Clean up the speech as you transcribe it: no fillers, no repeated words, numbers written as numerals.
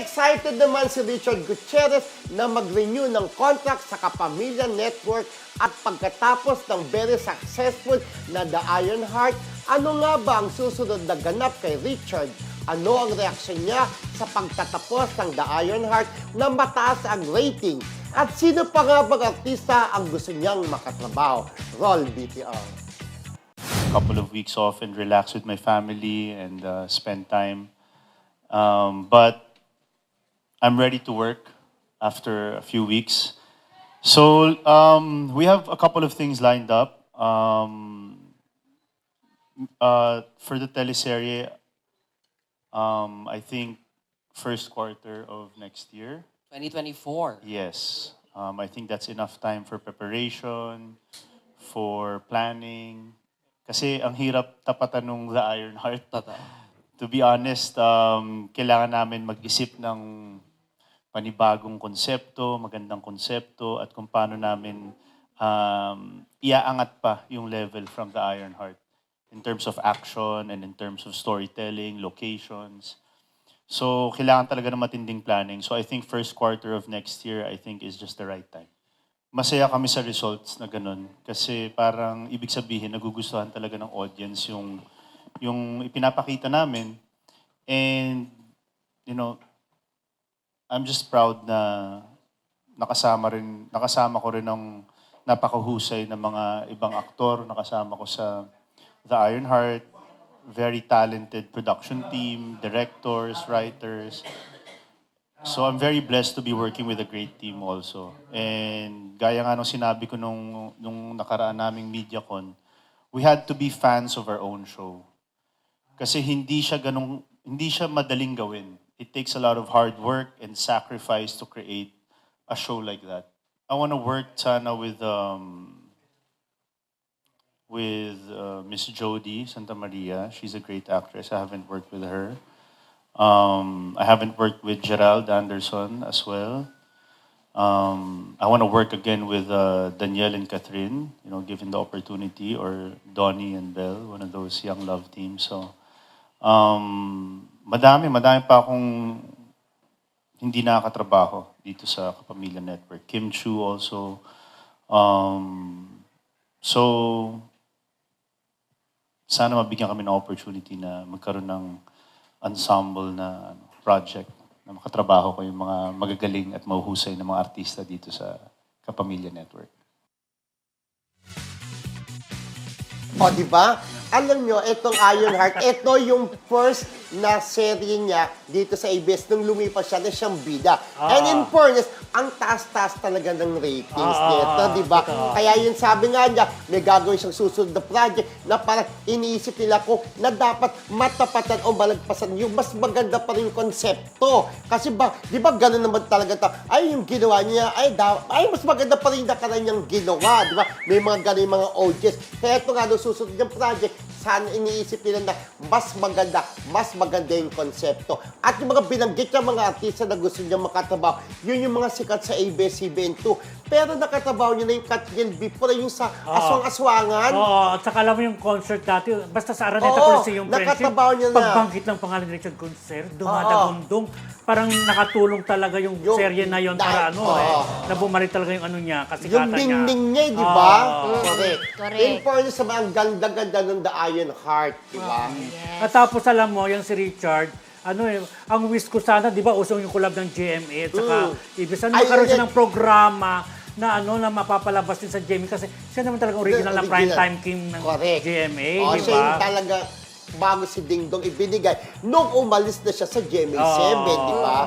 Excited naman si Richard Gutierrez na mag-renew ng contract sa Kapamilya Network at pagkatapos ng very successful na The Iron Heart, ano nga ba ang susunod na ganap kay Richard? Ano ang reaksyon niya sa pagtatapos ng The Iron Heart na mataas ang rating? At sino pa nga bang artista ang gusto niyang makatrabaho? Roll BTR. Couple of weeks off and relax with my family and spend time. But I'm ready to work after a few weeks. So we have a couple of things lined up. For the teleserye, I think first quarter of next year. 2024. Yes. I think that's enough time for preparation, for planning. Kasi ang hirap tapatan ng The Iron Heart. To be honest, kailangan namin mag-isip ng panibagong konsepto, magandang konsepto, at kung paano namin iaangat pa yung level from The Iron Heart in terms of action and in terms of storytelling, locations. So, kailangan talaga ng matinding planning. So, I think first quarter of next year, I think is just the right time. Masaya kami sa results na ganun. Kasi parang ibig sabihin, nagugustuhan talaga ng audience yung ipinapakita namin. And, you know, I'm just proud na nakasama ko rin ng napakahusay na mga ibang aktor. Nakasama ko sa The Iron Heart. Very talented production team, directors, writers. So I'm very blessed to be working with a great team also. And gaya nga nung sinabi ko nung nakaraan naming MediaCon, we had to be fans of our own show. Kasi hindi siya madaling gawin. It takes a lot of hard work and sacrifice to create a show like that. I want to work sana with Miss Jody Santa Maria. She's a great actress. I haven't worked with her. I haven't worked with Gerald Anderson as well. I want to work again with Danielle and Catherine, you know, given the opportunity, or Donnie and Belle, one of those young love teams. So, madami pa akong hindi nakakatrabaho dito sa Kapamilya Network. Kim Chu also. So, sana mabigyan kami ng opportunity na magkaroon ng ensemble na project na makatrabaho ko yung mga magagaling at mahuhusay na mga artista dito sa Kapamilya Network. O, di ba? Alam nyo, itong Iron Heart, ito yung first na serye niya dito sa ABS nung lumipas siya na siyang bida. And in fairness, ang taas-taas talaga ng ratings nito, di ba? Kaya yun sabi nga niya, may gagawin siyang susunod na project na parang iniisip nila ko na dapat matapatan o malagpasan yung mas maganda pa rin yung konsepto. Kasi ba, di ba gano'n naman talaga ito? Ay, yung ginawa niya, ay mas maganda pa rin na kanyang ginawa, di ba? May mga gano'n mga audience. Kaya ito nga, nung susunod yung project, sana iniisip nila na mas maganda yung konsepto. At yung mga binanggit ng mga artista na gusto niya makatrabaho, yun yung mga sikat sa ABS-CBN2. Pero nakatrabaho niya na yung Katniel before yung sa Aswang-Aswangan. Oo, at saka alam mo yung concert dati, basta sa Araneta Coliseum Friendship, nakatrabaho niya na. Pagbanggit ng pangalan ni Richard Concert, dumadagundong, parang nakatulong talaga yung serye na yun para na bumalik talaga yung ano niya, kasikatan niya. Yung ding niya, di ba? Correct. In fairness, ang ganda-ganda ng The Iron Heart, di ba? At tapos alam mo, yung si Richard, ang wish ko sana, di ba, usong yung collab ng GMA at saka ibig sana magkaroon siya ng programa na na mapapalabas din sa GMA kasi siya naman talagang original na primetime king ng GMA, di ba? Siya yung talaga bago si Ding Dong ibinigay nung umalis na siya sa GMA7, di ba?